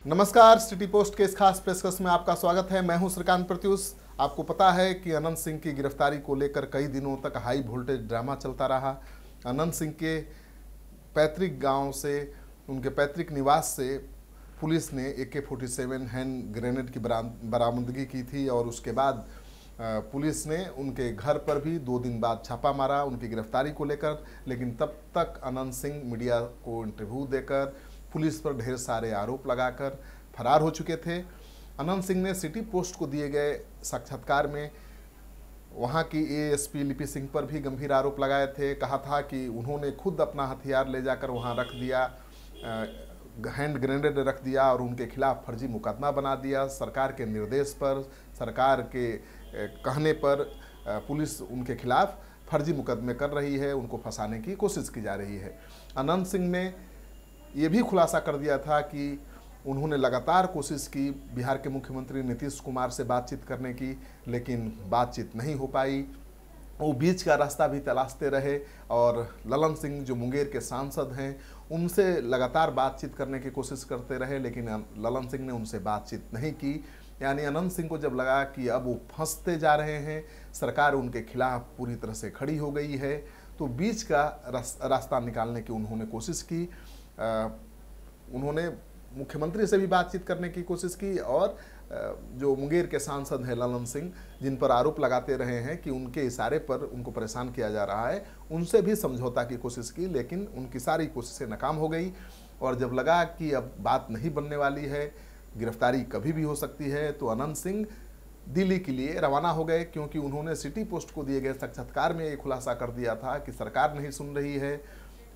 नमस्कार, city post के इस खास पेशकश में आपका स्वागत है। मैं हूं श्रीकांत प्रत्युष। आपको पता है कि अनंत सिंह की गिरफ्तारी को लेकर कई दिनों तक हाई वोल्टेज ड्रामा चलता रहा। अनंत सिंह के पैतृक गांव से, उनके पैतृक निवास से पुलिस ने AK-47 हैंड ग्रेनेड की बरामदगी की थी और उसके बाद पुलिस ने उनके घर पर भी 2 दिन बाद छापा मारा उनकी गिरफ्तारी को लेकर। लेकिन तब तक अनंत सिंह मीडिया को इंटरव्यू देकर पुलिस पर ढेर सारे आरोप लगाकर फरार हो चुके थे। अनंत सिंह ने सिटी पोस्ट को दिए गए साक्षात्कार में वहां की ASP लिपि सिंह पर भी गंभीर आरोप लगाए थे। कहा था कि उन्होंने खुद अपना हथियार ले जाकर वहां रख दिया, हैंड ग्रेनेड रख दिया और उनके खिलाफ फर्जी मुकदमा बना दिया। सरकार के निर्देश पर, सरकार के कहने पर पुलिस उनके खिलाफ फर्जी मुकदमे कर रही है, उनको फंसाने की कोशिश की जा रही है। अनंत सिंह ने ये भी खुलासा कर दिया था कि उन्होंने लगातार कोशिश की बिहार के मुख्यमंत्री नीतीश कुमार से बातचीत करने की, लेकिन बातचीत नहीं हो पाई। वो बीच का रास्ता भी तलाशते रहे और ललन सिंह जो मुंगेर के सांसद हैं उनसे लगातार बातचीत करने की कोशिश करते रहे, लेकिन ललन सिंह ने उनसे बातचीत नहीं की। यानी अनंत सिंह को जब लगा कि अब वो फंसते जा रहे हैं, सरकार उनके खिलाफ पूरी तरह से खड़ी हो गई है, तो बीच का रास्ता निकालने की उन्होंने कोशिश की। उन्होंने मुख्यमंत्री से भी बातचीत करने की कोशिश की और जो मुंगेर के सांसद हैं ललन सिंह, जिन पर आरोप लगाते रहे हैं कि उनके इशारे पर उनको परेशान किया जा रहा है, उनसे भी समझौता की कोशिश की, लेकिन उनकी सारी कोशिशें नाकाम हो गई। और जब लगा कि अब बात नहीं बनने वाली है, गिरफ्तारी कभी भी हो सकती है, तो अनंत सिंह दिल्ली के लिए रवाना हो गए, क्योंकि उन्होंने सिटी पोस्ट को दिए गए साक्षात्कार में ये खुलासा कर दिया था कि सरकार नहीं सुन रही है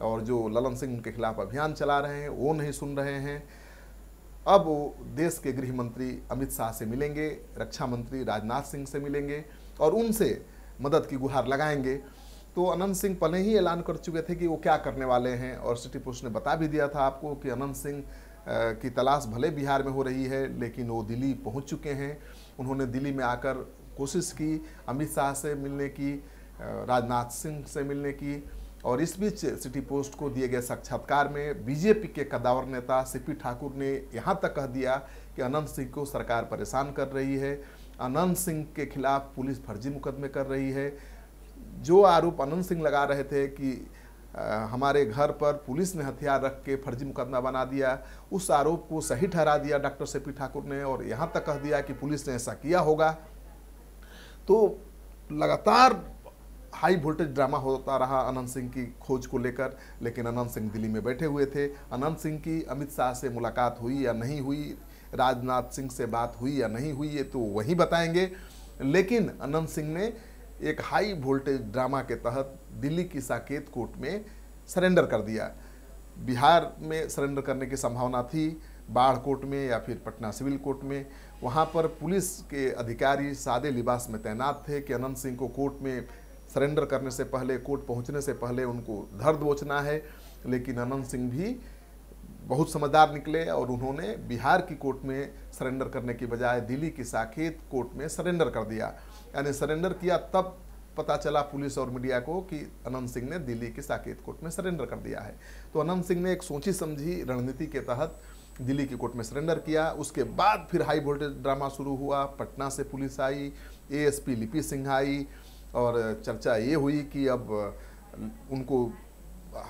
और जो ललन सिंह उनके खिलाफ अभियान चला रहे हैं वो नहीं सुन रहे हैं। अब वो देश के गृह मंत्री अमित शाह से मिलेंगे, रक्षा मंत्री राजनाथ सिंह से मिलेंगे और उनसे मदद की गुहार लगाएंगे। तो अनंत सिंह पहले ही ऐलान कर चुके थे कि वो क्या करने वाले हैं और सिटी पोस्ट ने बता भी दिया था आपको कि अनंत सिंह की तलाश भले बिहार में हो रही है, लेकिन वो दिल्ली पहुंच चुके हैं। उन्होंने दिल्ली में आकर कोशिश की अमित शाह से मिलने की, राजनाथ सिंह से मिलने की। और इस बीच सिटी पोस्ट को दिए गए साक्षात्कार में बीजेपी के कद्दावर नेता CP ठाकुर ने यहाँ तक कह दिया कि अनंत सिंह को सरकार परेशान कर रही है, अनंत सिंह के खिलाफ पुलिस फर्जी मुकदमे कर रही है। जो आरोप अनंत सिंह लगा रहे थे कि हमारे घर पर पुलिस ने हथियार रख के फर्जी मुकदमा बना दिया, उस आरोप को सही ठहरा दिया डॉक्टर CP ठाकुर ने और यहाँ तक कह दिया कि पुलिस ने ऐसा किया होगा। तो लगातार हाई वोल्टेज ड्रामा होता रहा अनंत सिंह की खोज को लेकर, लेकिन अनंत सिंह दिल्ली में बैठे हुए थे। अनंत सिंह की अमित शाह से मुलाकात हुई या नहीं हुई, राजनाथ सिंह से बात हुई या नहीं हुई, ये तो वही बताएंगे। लेकिन अनंत सिंह ने एक हाई वोल्टेज ड्रामा के तहत दिल्ली की साकेत कोर्ट में सरेंडर कर दिया। बिहार में सरेंडर करने की संभावना थी, बाढ़ कोर्ट में या फिर पटना सिविल कोर्ट में। वहाँ पर पुलिस के अधिकारी सादे लिबास में तैनात थे कि अनंत सिंह को कोर्ट में सरेंडर करने से पहले, कोर्ट पहुंचने से पहले उनको धर दबोचना है। लेकिन अनंत सिंह भी बहुत समझदार निकले और उन्होंने बिहार की कोर्ट में सरेंडर करने की बजाय दिल्ली की साकेत कोर्ट में सरेंडर कर दिया। यानी सरेंडर किया तब पता चला पुलिस और मीडिया को कि अनंत सिंह ने दिल्ली की साकेत कोर्ट में सरेंडर कर दिया है। तो अनंत सिंह ने एक सोची समझी रणनीति के तहत दिल्ली की कोर्ट में सरेंडर किया। उसके बाद फिर हाई वोल्टेज ड्रामा शुरू हुआ। पटना से पुलिस आई, ASP लिपि सिंह आई और चर्चा ये हुई कि अब उनको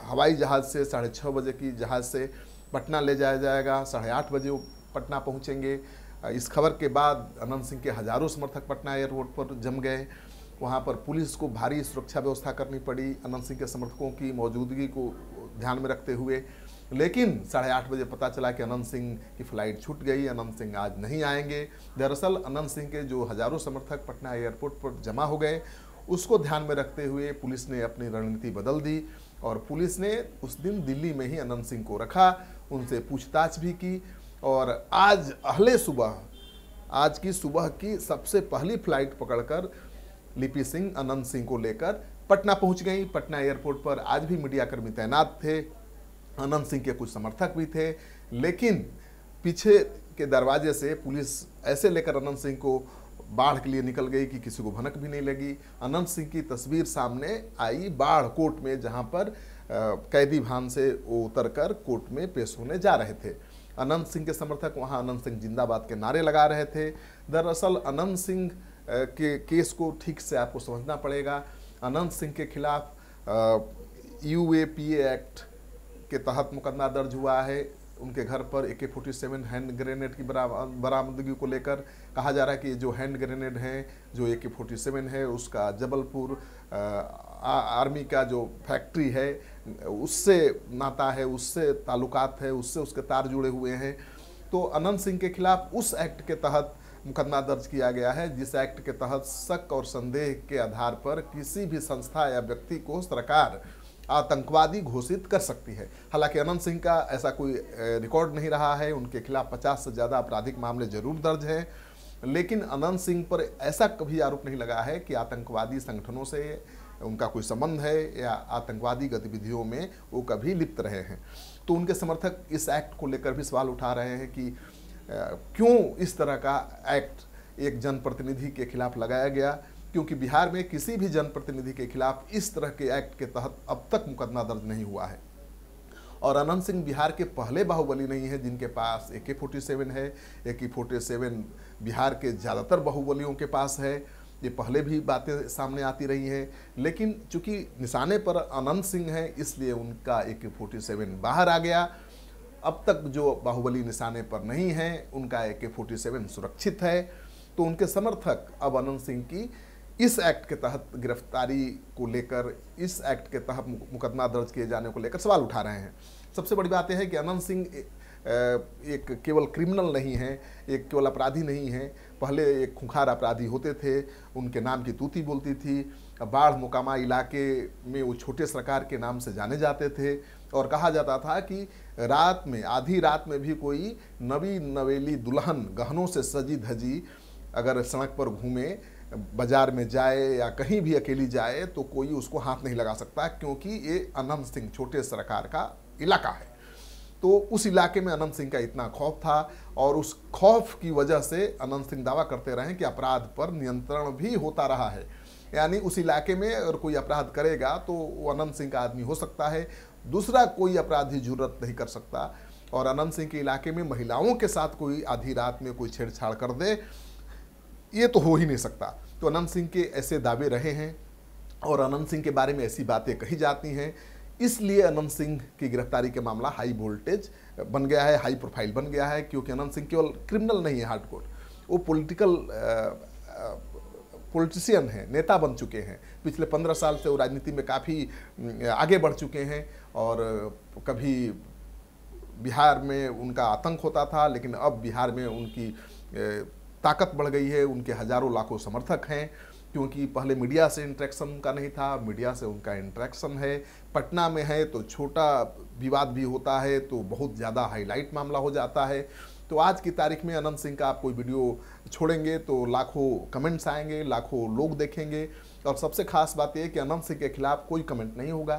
हवाई जहाज़ से 6:30 बजे की जहाज़ से पटना ले जाया जाएगा, 8:30 बजे वो पटना पहुंचेंगे। इस खबर के बाद अनंत सिंह के हजारों समर्थक पटना एयरपोर्ट पर जम गए। वहां पर पुलिस को भारी सुरक्षा व्यवस्था करनी पड़ी अनंत सिंह के समर्थकों की मौजूदगी को ध्यान में रखते हुए। लेकिन 8:30 बजे पता चला कि अनंत सिंह की फ्लाइट छूट गई, अनंत सिंह आज नहीं आएंगे। दरअसल अनंत सिंह के जो हजारों समर्थक पटना एयरपोर्ट पर जमा हो गए, उसको ध्यान में रखते हुए पुलिस ने अपनी रणनीति बदल दी और पुलिस ने उस दिन दिल्ली में ही अनंत सिंह को रखा, उनसे पूछताछ भी की। और आज अहले सुबह, आज की सुबह की सबसे पहली फ्लाइट पकड़कर लिपि सिंह अनंत सिंह को लेकर पटना पहुंच गई। पटना एयरपोर्ट पर आज भी मीडियाकर्मी तैनात थे, अनंत सिंह के कुछ समर्थक भी थे, लेकिन पीछे के दरवाजे से पुलिस ऐसे लेकर अनंत सिंह को बाढ़ के लिए निकल गई कि किसी को भनक भी नहीं लगी। अनंत सिंह की तस्वीर सामने आई बाढ़ कोर्ट में, जहां पर कैदी भान से वो उतरकर कोर्ट में पेश होने जा रहे थे। अनंत सिंह के समर्थक वहां अनंत सिंह जिंदाबाद के नारे लगा रहे थे। दरअसल अनंत सिंह के केस को ठीक से आपको समझना पड़ेगा। अनंत सिंह के खिलाफ UAPA एक्ट के तहत मुकदमा दर्ज हुआ है। उनके घर पर AK-47 हैंड ग्रेनेड की बरामदगी को लेकर कहा जा रहा है कि जो हैंड ग्रेनेड है, जो AK-47 है, उसका जबलपुर आर्मी का जो फैक्ट्री है उससे नाता है, उससे ताल्लुकात है, उससे उसके तार जुड़े हुए हैं। तो अनंत सिंह के खिलाफ उस एक्ट के तहत मुकदमा दर्ज किया गया है, जिस एक्ट के तहत शक और संदेह के आधार पर किसी भी संस्था या व्यक्ति को सरकार आतंकवादी घोषित कर सकती है। हालांकि अनंत सिंह का ऐसा कोई रिकॉर्ड नहीं रहा है, उनके खिलाफ 50 से ज़्यादा आपराधिक मामले जरूर दर्ज हैं, लेकिन अनंत सिंह पर ऐसा कभी आरोप नहीं लगा है कि आतंकवादी संगठनों से उनका कोई संबंध है या आतंकवादी गतिविधियों में वो कभी लिप्त रहे हैं। तो उनके समर्थक इस एक्ट को लेकर भी सवाल उठा रहे हैं कि क्यों इस तरह का एक्ट एक जनप्रतिनिधि के खिलाफ लगाया गया, क्योंकि बिहार में किसी भी जनप्रतिनिधि के खिलाफ इस तरह के एक्ट के तहत अब तक मुकदमा दर्ज नहीं हुआ है। और अनंत सिंह बिहार के पहले बाहुबली नहीं है जिनके पास AK-47 है। AK-47 बिहार के ज़्यादातर बाहुबलियों के पास है, ये पहले भी बातें सामने आती रही हैं, लेकिन चूंकि निशाने पर अनंत सिंह है इसलिए उनका AK-47 बाहर आ गया। अब तक जो बाहुबली निशाने पर नहीं है उनका AK-47 सुरक्षित है। तो उनके समर्थक अब अनंत सिंह की इस एक्ट के तहत गिरफ्तारी को लेकर, इस एक्ट के तहत मुकदमा दर्ज किए जाने को लेकर सवाल उठा रहे हैं। सबसे बड़ी बात यह है कि अनंत सिंह एक केवल क्रिमिनल नहीं है, एक केवल अपराधी नहीं है। पहले एक खूंखार अपराधी होते थे, उनके नाम की तूती बोलती थी। बाढ़ मोकामा इलाके में वो छोटे सरकार के नाम से जाने जाते थे और कहा जाता था कि रात में, आधी रात में भी कोई नवी नवेली दुल्हन गहनों से सजी धजी अगर सड़क पर घूमे, बाजार में जाए या कहीं भी अकेली जाए तो कोई उसको हाथ नहीं लगा सकता, क्योंकि ये अनंत सिंह छोटे सरकार का इलाका है। तो उस इलाके में अनंत सिंह का इतना खौफ था और उस खौफ की वजह से अनंत सिंह दावा करते रहे कि अपराध पर नियंत्रण भी होता रहा है। यानी उस इलाके में अगर कोई अपराध करेगा तो वो अनंत सिंह का आदमी हो सकता है, दूसरा कोई अपराधी जुर्रत नहीं कर सकता। और अनंत सिंह के इलाके में महिलाओं के साथ कोई आधी रात में कोई छेड़छाड़ कर दे, ये तो हो ही नहीं सकता। तो अनंत सिंह के ऐसे दावे रहे हैं और अनंत सिंह के बारे में ऐसी बातें कही जाती हैं, इसलिए अनंत सिंह की गिरफ्तारी के मामला हाई वोल्टेज बन गया है, हाई प्रोफाइल बन गया है। क्योंकि अनंत सिंह केवल क्रिमिनल नहीं है हार्डकोर, वो पॉलिटिशियन हैं, नेता बन चुके हैं। पिछले 15 साल से वो राजनीति में काफ़ी आगे बढ़ चुके हैं। और कभी बिहार में उनका आतंक होता था, लेकिन अब बिहार में उनकी ताकत बढ़ गई है, उनके हजारों लाखों समर्थक हैं। क्योंकि पहले मीडिया से इंटरेक्शन उनका नहीं था, मीडिया से उनका इंटरेक्शन है। पटना में है तो छोटा विवाद भी होता है तो बहुत ज़्यादा हाईलाइट मामला हो जाता है। तो आज की तारीख में अनंत सिंह का आप कोई वीडियो छोड़ेंगे तो लाखों कमेंट्स आएंगे, लाखों लोग देखेंगे। और सबसे खास बात यह है कि अनंत सिंह के खिलाफ कोई कमेंट नहीं होगा।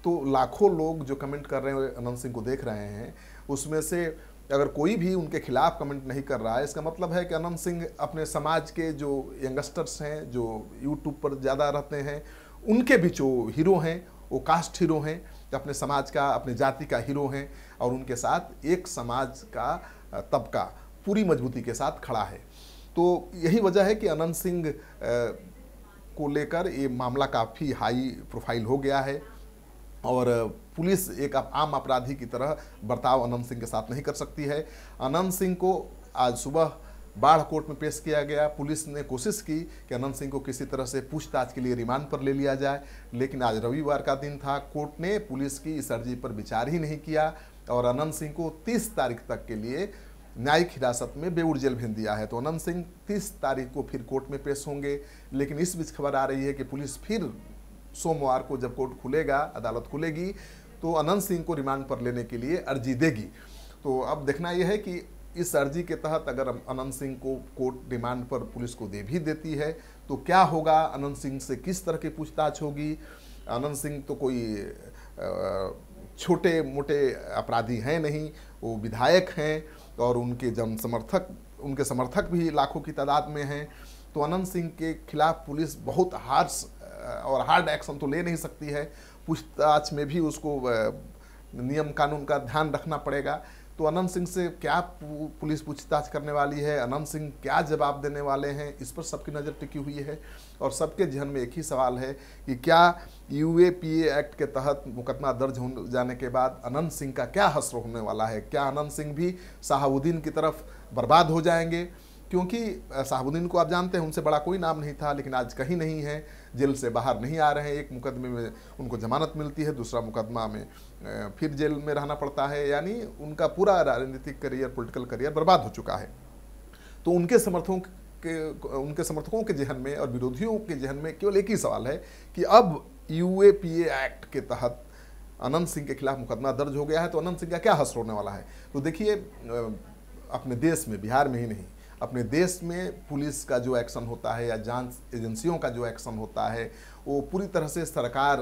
तो लाखों लोग जो कमेंट कर रहे हैं, अनंत सिंह को देख रहे हैं, उसमें से अगर कोई भी उनके खिलाफ कमेंट नहीं कर रहा है, इसका मतलब है कि अनंत सिंह अपने समाज के जो यंगस्टर्स हैं, जो यूट्यूब पर ज़्यादा रहते हैं, उनके भी जो हीरो हैं वो कास्ट हीरो हैं, अपने समाज का, अपने जाति का हीरो हैं। और उनके साथ एक समाज का तबका पूरी मजबूती के साथ खड़ा है। तो यही वजह है कि अनंत सिंह को लेकर ये मामला काफ़ी हाई प्रोफाइल हो गया है। और पुलिस एक आम अपराधी की तरह बर्ताव अनंत सिंह के साथ नहीं कर सकती है। अनंत सिंह को आज सुबह बाढ़ कोर्ट में पेश किया गया। पुलिस ने कोशिश की कि अनंत सिंह को किसी तरह से पूछताछ के लिए रिमांड पर ले लिया जाए, लेकिन आज रविवार का दिन था। कोर्ट ने पुलिस की इस अर्जी पर विचार ही नहीं किया और अनंत सिंह को 30 तारीख तक के लिए न्यायिक हिरासत में बेऊर जेल भेज दिया है। तो अनंत सिंह 30 तारीख को फिर कोर्ट में पेश होंगे। लेकिन इस बीच खबर आ रही है कि पुलिस फिर सोमवार को जब कोर्ट खुलेगा, अदालत खुलेगी, तो अनंत सिंह को रिमांड पर लेने के लिए अर्जी देगी। तो अब देखना यह है कि इस अर्जी के तहत अगर अनंत सिंह को कोर्ट रिमांड पर पुलिस को दे भी देती है तो क्या होगा, अनंत सिंह से किस तरह की पूछताछ होगी। अनंत सिंह तो कोई छोटे मोटे अपराधी हैं नहीं, वो विधायक हैं और उनके समर्थक भी लाखों की तादाद में हैं। तो अनंत सिंह के खिलाफ पुलिस बहुत हार्श और हार्ड एक्शन तो ले नहीं सकती है, पूछताछ में भी उसको नियम कानून का ध्यान रखना पड़ेगा। तो तो अनंत सिंह से क्या पुलिस पूछताछ करने वाली है, अनंत सिंह क्या जवाब देने वाले हैं, इस पर सबकी नज़र टिकी हुई है। और सबके जहन में एक ही सवाल है कि क्या यूएपीए एक्ट के तहत मुकदमा दर्ज हो जाने के बाद अनंत सिंह का क्या हश्र होने वाला है। क्या अनंत सिंह भी शहाबुद्दीन की तरफ बर्बाद हो जाएंगे, क्योंकि शहाबुद्दीन को आप जानते हैं उनसे बड़ा कोई नाम नहीं था, लेकिन आज कहीं नहीं है, जेल से बाहर नहीं आ रहे हैं। एक मुकदमे में उनको जमानत मिलती है, दूसरा मुकदमा में फिर जेल में रहना पड़ता है, यानी उनका पूरा राजनीतिक करियर, पॉलिटिकल करियर बर्बाद हो चुका है। तो उनके समर्थकों के जहन में और विरोधियों के जहन में केवल एक ही सवाल है कि अब यूएपीए एक्ट के तहत अनंत सिंह के खिलाफ मुकदमा दर्ज हो गया है, तो अनंत सिंह का क्या हश्र होने वाला है। तो देखिए, अपने देश में, बिहार में ही नहीं, अपने देश में पुलिस का जो एक्शन होता है या जांच एजेंसियों का जो एक्शन होता है वो पूरी तरह से सरकार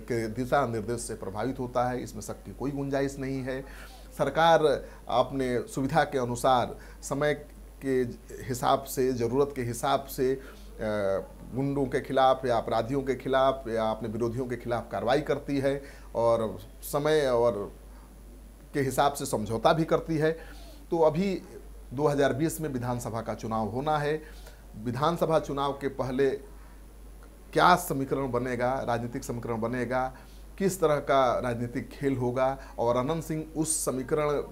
के दिशा निर्देश से प्रभावित होता है, इसमें शक की कोई गुंजाइश नहीं है। सरकार अपने सुविधा के अनुसार, समय के हिसाब से, ज़रूरत के हिसाब से गुंडों के खिलाफ या अपराधियों के खिलाफ या अपने विरोधियों के खिलाफ कार्रवाई करती है और समय और के हिसाब से समझौता भी करती है। तो अभी 2020 में विधानसभा का चुनाव होना है। विधानसभा चुनाव के पहले क्या समीकरण बनेगा, राजनीतिक समीकरण बनेगा, किस तरह का राजनीतिक खेल होगा और अनंत सिंह उस समीकरण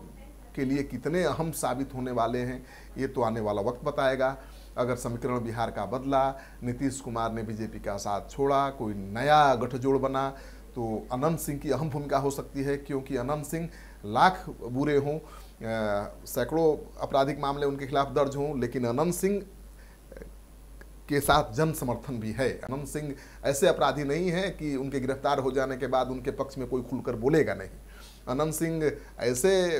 के लिए कितने अहम साबित होने वाले हैं, ये तो आने वाला वक्त बताएगा। अगर समीकरण बिहार का बदला, नीतीश कुमार ने बीजेपी का साथ छोड़ा, कोई नया गठजोड़ बना, तो अनंत सिंह की अहम भूमिका हो सकती है, क्योंकि अनंत सिंह लाख बुरे हों, सैकड़ों आपराधिक मामले उनके खिलाफ दर्ज हों, लेकिन अनंत सिंह के साथ जन समर्थन भी है। अनंत सिंह ऐसे अपराधी नहीं है कि उनके गिरफ्तार हो जाने के बाद उनके पक्ष में कोई खुलकर बोलेगा नहीं। अनंत सिंह ऐसे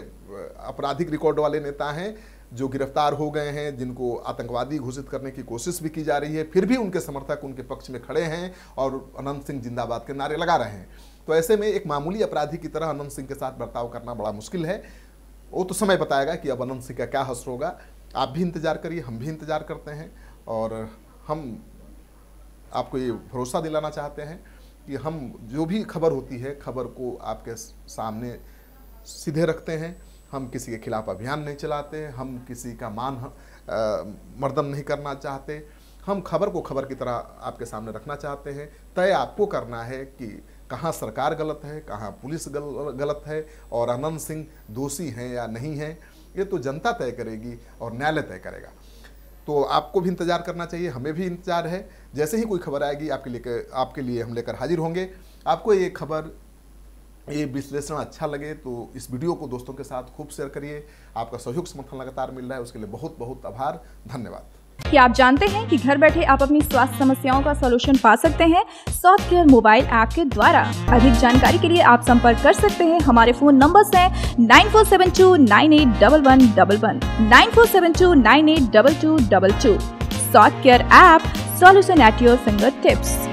आपराधिक रिकॉर्ड वाले नेता हैं जो गिरफ्तार हो गए हैं, जिनको आतंकवादी घोषित करने की कोशिश भी की जा रही है, फिर भी उनके समर्थक उनके पक्ष में खड़े हैं और अनंत सिंह जिंदाबाद के नारे लगा रहे हैं। तो ऐसे में एक मामूली अपराधी की तरह अनंत सिंह के साथ बर्ताव करना बड़ा मुश्किल है। वो तो समय बताएगा कि अब अनंत सिंह का क्या हश्र होगा। आप भी इंतजार करिए, हम भी इंतजार करते हैं और हम आपको ये भरोसा दिलाना चाहते हैं कि हम जो भी खबर होती है, खबर को आपके सामने सीधे रखते हैं। हम किसी के खिलाफ अभियान नहीं चलाते, हम किसी का मर्दन नहीं करना चाहते। हम खबर को खबर की तरह आपके सामने रखना चाहते हैं। तय आपको करना है कि कहाँ सरकार गलत है, कहाँ पुलिस गलत है और अनंत सिंह दोषी हैं या नहीं हैं, ये तो जनता तय करेगी और न्यायालय तय करेगा। तो आपको भी इंतजार करना चाहिए, हमें भी इंतजार है। जैसे ही कोई खबर आएगी आपके लिए हम लेकर हाजिर होंगे। आपको ये खबर, ये विश्लेषण अच्छा लगे तो इस वीडियो को दोस्तों के साथ खूब शेयर करिए। आपका सहयोग समर्थन लगातार मिल रहा है, उसके लिए बहुत बहुत आभार, धन्यवाद। क्या आप जानते हैं कि घर बैठे आप अपनी स्वास्थ्य समस्याओं का सलूशन पा सकते हैं स्वास्थ्य केयर मोबाइल ऐप के द्वारा। अधिक जानकारी के लिए आप संपर्क कर सकते हैं। हमारे फोन नंबर्स हैं 9472981111, 9472982222। स्वास्थ्य care app, solution at your finger tips.